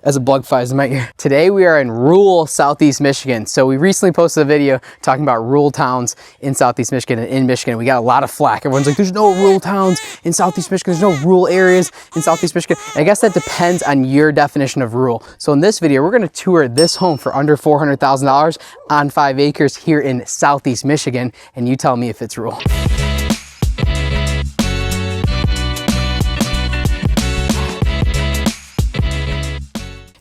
as a bug flies in my ear. Today we are in rural Southeast Michigan. So we recently posted a video talking about rural towns in Southeast Michigan and in Michigan. We got a lot of flack. Everyone's like, there's no rural towns in Southeast Michigan. There's no rural areas in Southeast Michigan. And I guess that depends on your definition of rural. So in this video, we're gonna tour this home for under $400,000 on 5 acres here in Southeast Michigan. And you tell me if it's rural.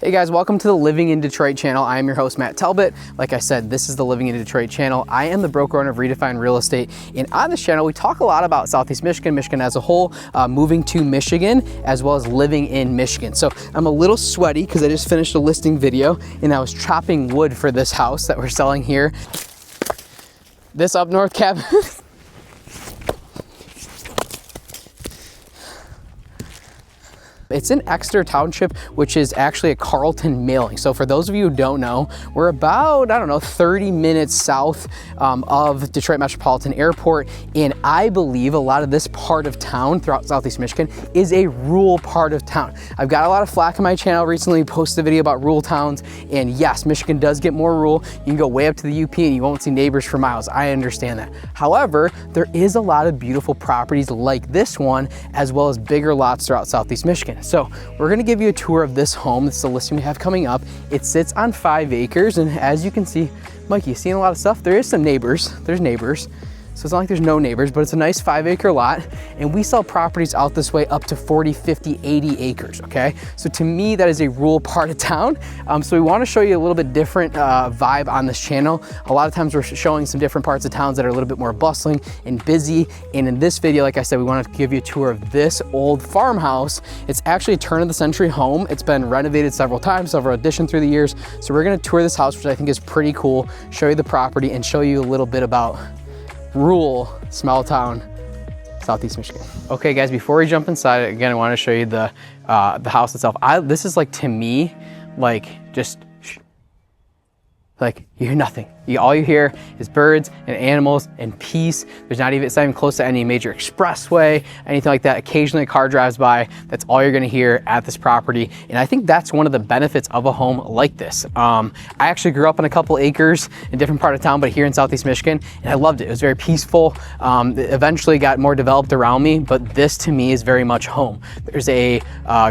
Hey guys, welcome to the Living in Detroit channel. I am your host, Matt Talbot. Like I said, this is the Living in Detroit channel. I am the broker owner of Redefined Real Estate. And on this channel, we talk a lot about Southeast Michigan, Michigan as a whole, moving to Michigan, as well as living in Michigan. So I'm a little sweaty because I just finished a listing video and I was chopping wood for this house that we're selling here. This up north cabin. It's in Exeter Township, which is actually a Carlton mailing. So for those of you who don't know, we're about, 30 minutes south of Detroit Metropolitan Airport. And I believe a lot of this part of town throughout Southeast Michigan is a rural part of town. I've got a lot of flack on my channel recently, posted a video about rural towns. And yes, Michigan does get more rural. You can go way up to the UP and you won't see neighbors for miles. I understand that. However, there is a lot of beautiful properties like this one, as well as bigger lots throughout Southeast Michigan. So we're gonna give you a tour of this home. This is the listing we have coming up. It sits on 5 acres, and as you can see, Mikey, you seeing a lot of stuff? There is some neighbors, there's neighbors. So it's not like there's no neighbors, but it's a nice 5 acre lot. And we sell properties out this way up to 40, 50, 80 acres, okay? So to me, that is a rural part of town. So we wanna show you a little bit different vibe on this channel. A lot of times we're showing some different parts of towns that are a little bit more bustling and busy. And in this video, like I said, we wanna give you a tour of this old farmhouse. It's actually a turn of the century home. It's been renovated several times, several additions through the years. So we're gonna tour this house, which I think is pretty cool, show you the property and show you a little bit about rural, small town, Southeast Michigan. Okay guys, before we jump inside, again, I want to show you the house itself. This is like, to me, like just like you hear nothing. All you hear is birds and animals and peace. It's not even close to any major expressway, anything like that. Occasionally a car drives by. That's all you're gonna hear at this property. And I think that's one of the benefits of a home like this. I actually grew up on a couple acres in a different part of town, but here in Southeast Michigan, and I loved it. It was very peaceful. It eventually got more developed around me, but this to me is very much home. There's a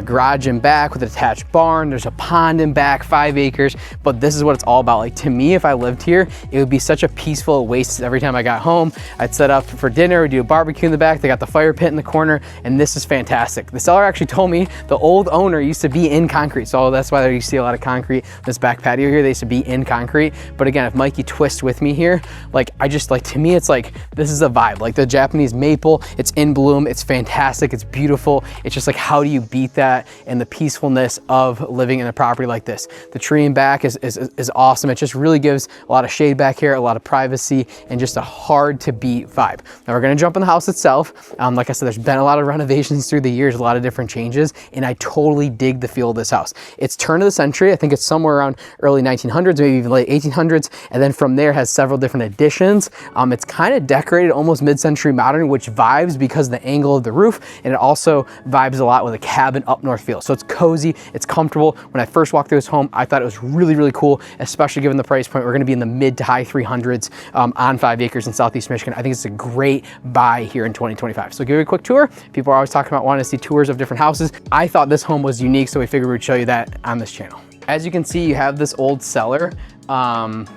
garage in back with an attached barn. There's a pond in back, 5 acres, but this is what it's all about. Like, to me, if I lived here, it would be such a peaceful oasis. Every time I got home, I'd set up for dinner, we'd do a barbecue in the back. They got the fire pit in the corner, and this is fantastic. The seller actually told me the old owner used to be in concrete, so that's why you see a lot of concrete. This back patio here, they used to be in concrete. But again, if Mikey twists with me here, to me, it's like, this is a vibe. Like the Japanese maple, it's in bloom, it's fantastic, it's beautiful. It's just like, how do you beat that and the peacefulness of living in a property like this? The tree in back is awesome. It just really gives a lot of shade back here, a lot of privacy, and just a hard to beat vibe. Now we're gonna jump in the house itself. Like I said, there's been a lot of renovations through the years, a lot of different changes, and I totally dig the feel of this house. It's turn of the century. I think it's somewhere around early 1900s, maybe even late 1800s, and then from there has several different additions. It's kind of decorated almost mid-century modern, which vibes because of the angle of the roof, and it also vibes a lot with a cabin up north feel. So it's cozy, it's comfortable. When I first walked through this home, I thought it was really, really cool, especially given the price point. We're gonna be in the mid to high 300s on 5 acres in Southeast Michigan. I think it's a great buy here in 2025. So give you a quick tour. People are always talking about wanting to see tours of different houses. I thought this home was unique, so we figured we'd show you that on this channel. As you can see, you have this old cellar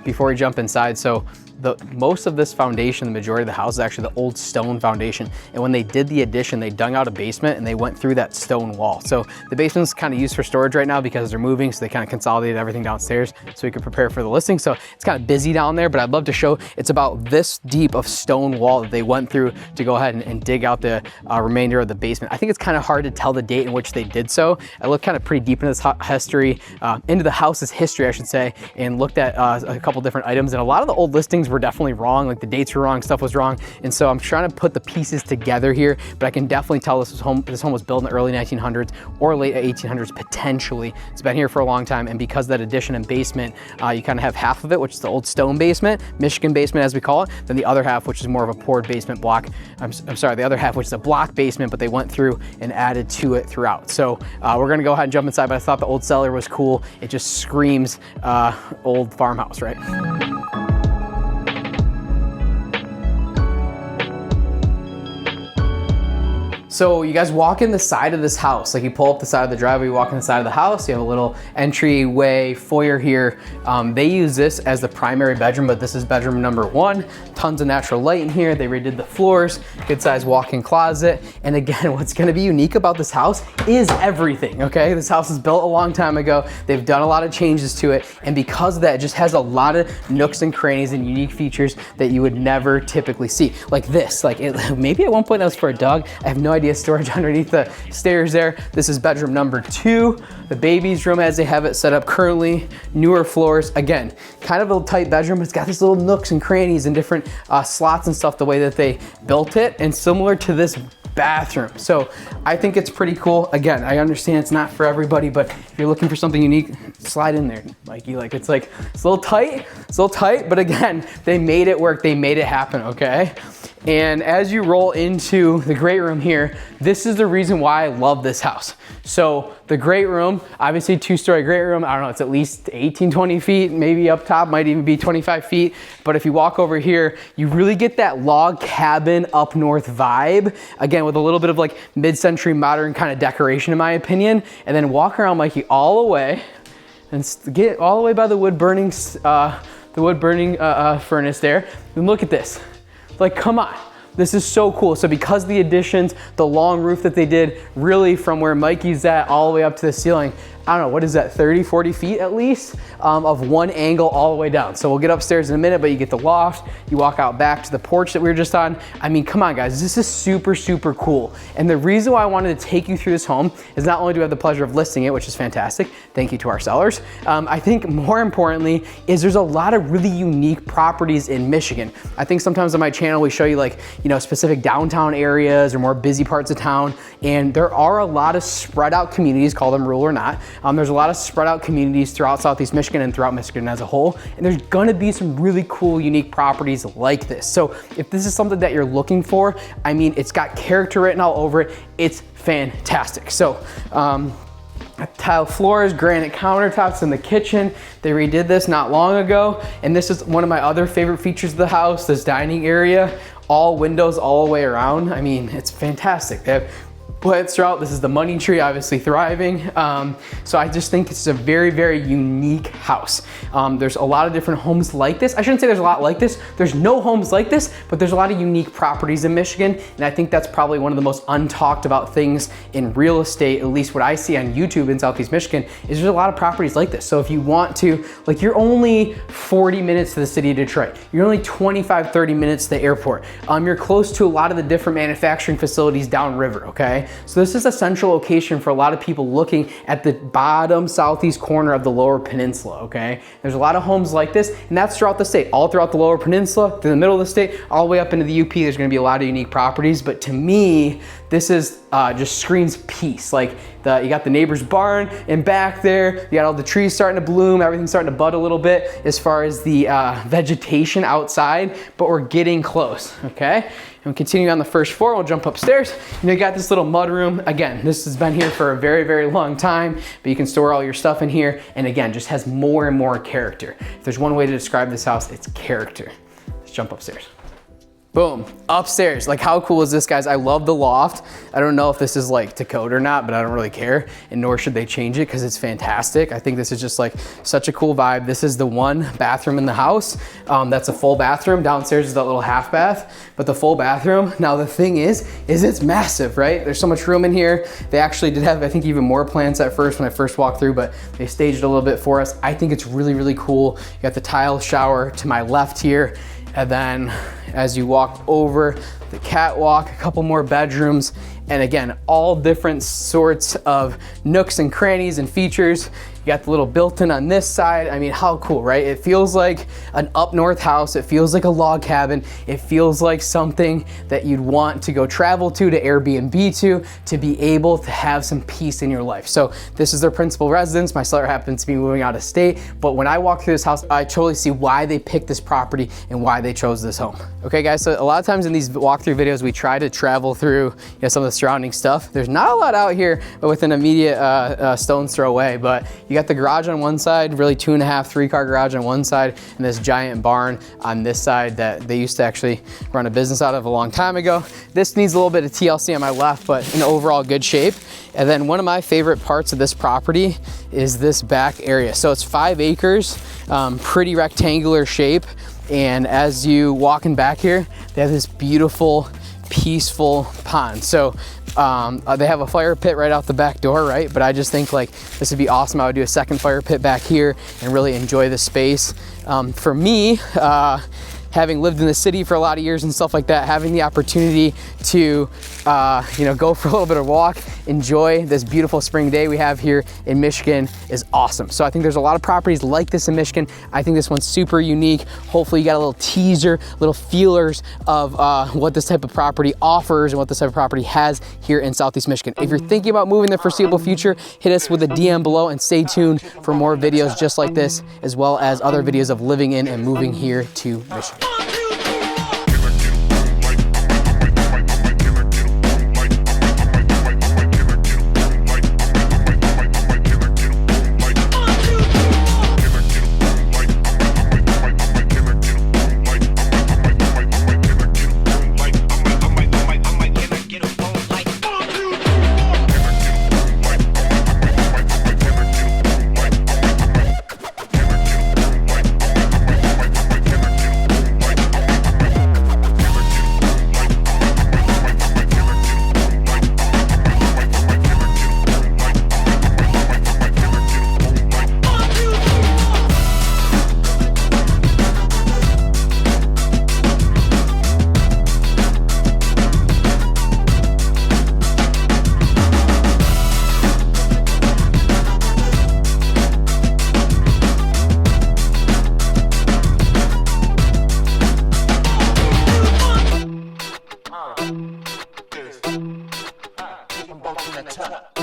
before we jump inside. So most of this foundation, the majority of the house, is actually the old stone foundation. And when they did the addition, they dug out a basement and they went through that stone wall. So the basement's kind of used for storage right now because they're moving, so they kind of consolidated everything downstairs so we could prepare for the listing. So it's kind of busy down there, but I'd love to show, it's about this deep of stone wall that they went through to go ahead and dig out the remainder of the basement. I think it's kind of hard to tell the date in which they did so. I looked kind of pretty deep into this history, into the house's history, I should say, and looked at a couple different items. And a lot of the old listings things were definitely wrong, like the dates were wrong, stuff was wrong. And so I'm trying to put the pieces together here, but I can definitely tell this home was built in the early 1900s or late 1800s potentially. It's been here for a long time, and because of that addition and basement, you kind of have half of it, which is the old stone basement, Michigan basement as we call it, then the other half, which is more of a poured basement block. I'm sorry, the other half, which is a block basement, but they went through and added to it throughout. So we're gonna go ahead and jump inside, but I thought the old cellar was cool. It just screams old farmhouse, right? So you guys walk in the side of this house, like you pull up the side of the driveway, you walk in the side of the house, you have a little entryway foyer here. They use this as the primary bedroom, but this is bedroom number 1. Tons of natural light in here. They redid the floors, good sized walk-in closet. And again, what's gonna be unique about this house is everything, okay? This house was built a long time ago. They've done a lot of changes to it. And because of that, it just has a lot of nooks and crannies and unique features that you would never typically see. Like this, maybe at one point that was for a dog. I have no idea. Storage underneath the stairs there. This is bedroom number 2, the baby's room as they have it set up currently. Newer floors, again, kind of a tight bedroom, but it's got these little nooks and crannies and different slots and stuff the way that they built it, and similar to this bathroom. So I think it's pretty cool. Again, I understand it's not for everybody, but if you're looking for something unique, slide in there, Mikey. It's a little tight, but again, they made it work. They made it happen, okay? And as you roll into the great room here, this is the reason why I love this house. So the great room, obviously 2-story great room, I don't know, it's at least 18, 20 feet, maybe up top, might even be 25 feet. But if you walk over here, you really get that log cabin up north vibe. Again, with a little bit of mid-century modern kind of decoration in my opinion. And then walk around, Mikey, all the way and get all the way by the wood burning furnace there. And look at this. Come on, this is so cool. So because of the additions, the long roof that they did, really from where Mikey's at all the way up to the ceiling, I don't know, what is that, 30, 40 feet at least of one angle all the way down. So we'll get upstairs in a minute, but you get the loft, you walk out back to the porch that we were just on. I mean, come on guys, this is super, super cool. And the reason why I wanted to take you through this home is not only do we have the pleasure of listing it, which is fantastic, thank you to our sellers. I think more importantly is there's a lot of really unique properties in Michigan. I think sometimes on my channel we show you specific downtown areas or more busy parts of town, and there are a lot of spread out communities, call them rural or not. There's a lot of spread out communities throughout Southeast Michigan and throughout Michigan as a whole, and there's gonna be some really cool, unique properties like this. So if this is something that you're looking for, I mean, it's got character written all over it. It's fantastic. So, tile floors, granite countertops in the kitchen. They redid this not long ago, and this is one of my other favorite features of the house, this dining area, all windows all the way around. I mean, it's fantastic. They have plants throughout. This is the money tree, obviously thriving. So I just think it's a very, very unique house. There's a lot of different homes like this. I shouldn't say there's a lot like this. There's no homes like this, but there's a lot of unique properties in Michigan. And I think that's probably one of the most untalked about things in real estate, at least what I see on YouTube in Southeast Michigan, is there's a lot of properties like this. So if you want to, you're only 40 minutes to the city of Detroit. You're only 25, 30 minutes to the airport. You're close to a lot of the different manufacturing facilities downriver, okay? So this is a central location for a lot of people looking at the bottom southeast corner of the Lower Peninsula, okay? There's a lot of homes like this, and that's throughout the state, all throughout the Lower Peninsula, to the middle of the state, all the way up into the UP. There's gonna be a lot of unique properties, but to me, this is just screams peace. You got the neighbor's barn and back there, you got all the trees starting to bloom, everything's starting to bud a little bit as far as the vegetation outside, but we're getting close, okay? And continue on the first floor, we'll jump upstairs. You got this little mud room. Again, this has been here for a very, very long time, but you can store all your stuff in here. And again, just has more and more character. If there's one way to describe this house, it's character. Let's jump upstairs. Boom, upstairs. How cool is this, guys? I love the loft. I don't know if this is to code or not, but I don't really care, and nor should they change it because it's fantastic. I think this is just such a cool vibe. This is the one bathroom in the house. That's a full bathroom. Downstairs is that little half bath, but the full bathroom. Now the thing is it's massive, right? There's so much room in here. They actually did have, I think, even more plants at first when I first walked through, but they staged it a little bit for us. I think it's really, really cool. You got the tile shower to my left here. And then as you walk over the catwalk, a couple more bedrooms, and again, all different sorts of nooks and crannies and features. got the little built-in on this side. I mean, how cool, right? It feels like an up north house. It feels like a log cabin. It feels like something that you'd want to go travel to Airbnb to be able to have some peace in your life. So this is their principal residence. My seller happens to be moving out of state, but when I walk through this house, I totally see why they picked this property and why they chose this home. Okay guys, so a lot of times in these walkthrough videos, we try to travel through some of the surrounding stuff. There's not a lot out here with an immediate stone's throw away, but you got the garage on one side, really 2.5, 3-car garage on one side, and this giant barn on this side that they used to actually run a business out of a long time ago. This needs a little bit of TLC on my left, but in overall good shape. And then one of my favorite parts of this property is this back area. So it's 5 acres, pretty rectangular shape. And as you walking back here, they have this beautiful, peaceful pond. So they have a fire pit right out the back door, right? But I just think like this would be awesome. I would do a second fire pit back here and really enjoy the space. For me, having lived in the city for a lot of years and stuff like that, having the opportunity to go for a little bit of walk, enjoy this beautiful spring day we have here in Michigan is awesome. So I think there's a lot of properties like this in Michigan. I think this one's super unique. Hopefully you got a little teaser, little feelers of what this type of property offers and what this type of property has here in Southeast Michigan. If you're thinking about moving in the foreseeable future, hit us with a DM below and stay tuned for more videos just like this, as well as other videos of living in and moving here to Michigan. I'm back in the top.